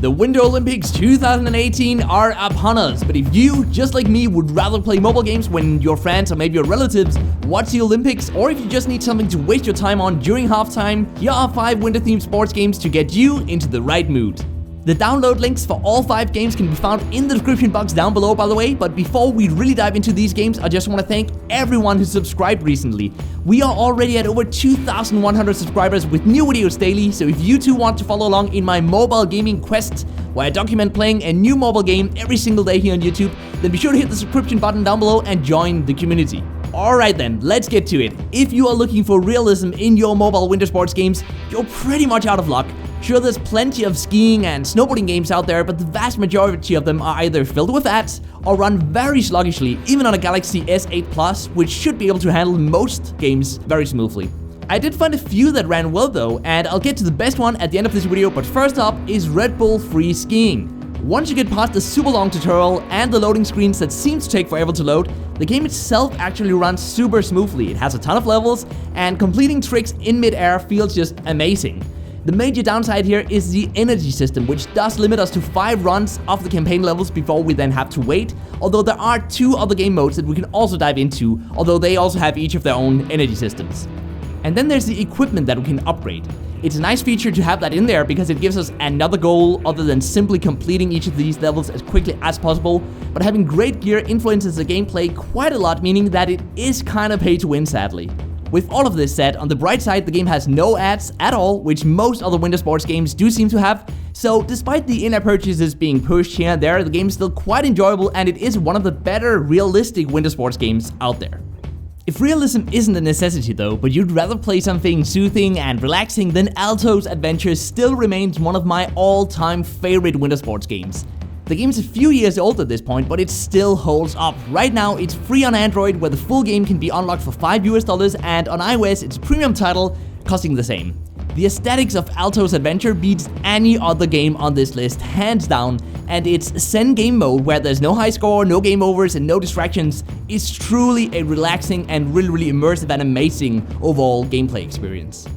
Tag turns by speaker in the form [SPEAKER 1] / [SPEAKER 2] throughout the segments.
[SPEAKER 1] The Winter Olympics 2018 are upon us, but if you, just like me, would rather play mobile games when your friends or maybe your relatives watch the Olympics, or if you just need something to waste your time on during halftime, here are 5 winter-themed sports games to get you into the right mood. The download links for all 5 games can be found in the description box down below, by the way, but before we really dive into these games, I just want to thank everyone who subscribed recently. We are already at over 2,100 subscribers with new videos daily, so if you too want to follow along in my mobile gaming quest, where I document playing a new mobile game every single day here on YouTube, then be sure to hit the subscription button down below and join the community. Alright then, let's get to it. If you are looking for realism in your mobile winter sports games, you're pretty much out of luck. Sure, there's plenty of skiing and snowboarding games out there, but the vast majority of them are either filled with ads or run very sluggishly, even on a Galaxy S8 Plus, which should be able to handle most games very smoothly. I did find a few that ran well though, and I'll get to the best one at the end of this video, but first up is Red Bull Free Skiing. Once you get past the super long tutorial and the loading screens that seem to take forever to load, the game itself actually runs super smoothly. It has a ton of levels, and completing tricks in mid-air feels just amazing. The major downside here is the energy system, which does limit us to 5 runs of the campaign levels before we then have to wait, although there are 2 other game modes that we can also dive into, although they also have each of their own energy systems. And then there's the equipment that we can upgrade. It's a nice feature to have that in there because it gives us another goal other than simply completing each of these levels as quickly as possible, but having great gear influences the gameplay quite a lot, meaning that it is kind of pay to win, sadly. With all of this said, on the bright side, the game has no ads at all, which most other winter sports games do seem to have, so despite the in-app purchases being pushed here and there, the game is still quite enjoyable and it is one of the better realistic winter sports games out there. If realism isn't a necessity though, but you'd rather play something soothing and relaxing, then Alto's Adventure still remains one of my all-time favorite winter sports games. The game's a few years old at this point, but it still holds up. Right now, it's free on Android, where the full game can be unlocked for $5 and on iOS, it's a premium title, costing the same. The aesthetics of Alto's Adventure beats any other game on this list, hands down, and its Zen game mode, where there's no high score, no game overs, and no distractions, is truly a relaxing and really immersive and amazing overall gameplay experience.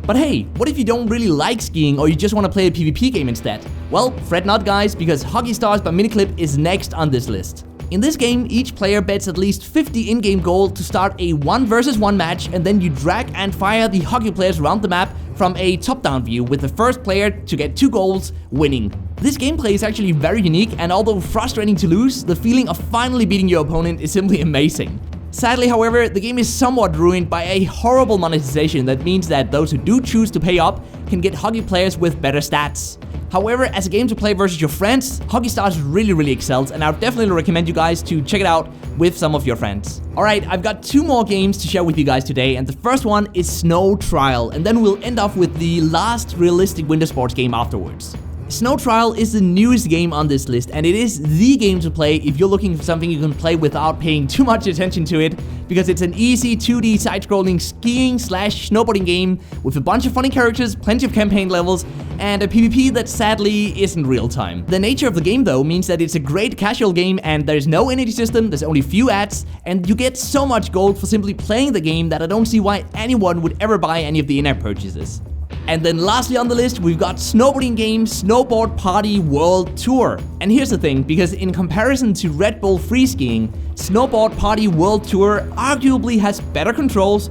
[SPEAKER 1] But hey, what if you don't really like skiing or you just want to play a PvP game instead? Well, fret not guys, because Hockey Stars by Miniclip is next on this list. In this game, each player bets at least 50 in-game gold to start a 1 versus 1 match, and then you drag and fire the hockey players around the map from a top-down view, with the first player to get 2 goals winning. This gameplay is actually very unique, and although frustrating to lose, the feeling of finally beating your opponent is simply amazing. Sadly, however, the game is somewhat ruined by a horrible monetization that means that those who do choose to pay up can get hockey players with better stats. However, as a game to play versus your friends, Hockey Stars really excels, and I would definitely recommend you guys to check it out with some of your friends. Alright, I've got 2 more games to share with you guys today, and the first one is Snow Trial, and then we'll end off with the last realistic winter sports game afterwards. Snow Trial is the newest game on this list, and it is the game to play if you're looking for something you can play without paying too much attention to it, because it's an easy 2D side-scrolling skiing/snowboarding game with a bunch of funny characters, plenty of campaign levels, and a PvP that sadly isn't real-time. The nature of the game though means that it's a great casual game, and there's no energy system, there's only few ads, and you get so much gold for simply playing the game that I don't see why anyone would ever buy any of the in-app purchases. And then lastly on the list, we've got snowboarding game Snowboard Party World Tour. And here's the thing, because in comparison to Red Bull Free Skiing, Snowboard Party World Tour arguably has better controls,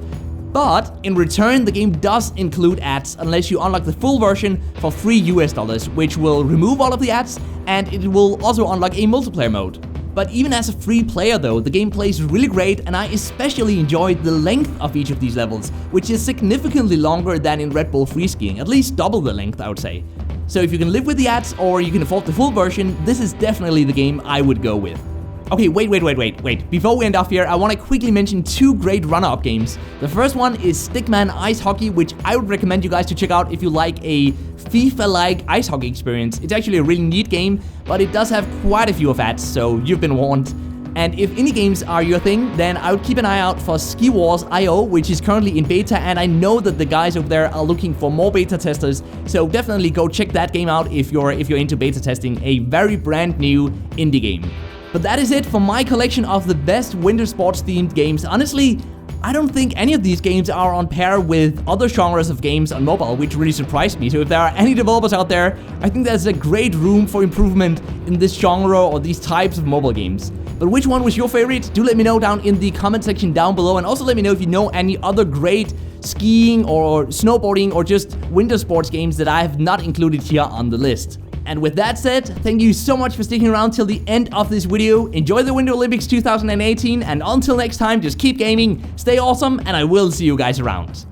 [SPEAKER 1] but in return the game does include ads unless you unlock the full version for $3, which will remove all of the ads, and it will also unlock a multiplayer mode. But even as a free player though, the game plays really great, and I especially enjoyed the length of each of these levels, which is significantly longer than in Red Bull Free Skiing, at least double the length I would say. So if you can live with the ads or you can afford the full version, this is definitely the game I would go with. Okay, wait. Before we end off here, I want to quickly mention 2 great runner-up games. The first one is Stickman Ice Hockey, which I would recommend you guys to check out if you like a FIFA-like ice hockey experience. It's actually a really neat game, but it does have quite a few of ads, so you've been warned. And if indie games are your thing, then I would keep an eye out for Ski Wars IO, which is currently in beta, and I know that the guys over there are looking for more beta testers, so definitely go check that game out if you're into beta testing, a very brand new indie game. But that is it for my collection of the best winter sports themed games. Honestly, I don't think any of these games are on par with other genres of games on mobile, which really surprised me. So if there are any developers out there, I think there's a great room for improvement in this genre or these types of mobile games. But which one was your favorite? Do let me know down in the comment section down below, and also let me know if you know any other great skiing or snowboarding or just winter sports games that I have not included here on the list. And with that said, thank you so much for sticking around till the end of this video. Enjoy the Winter Olympics 2018, and until next time, just keep gaming, stay awesome, and I will see you guys around.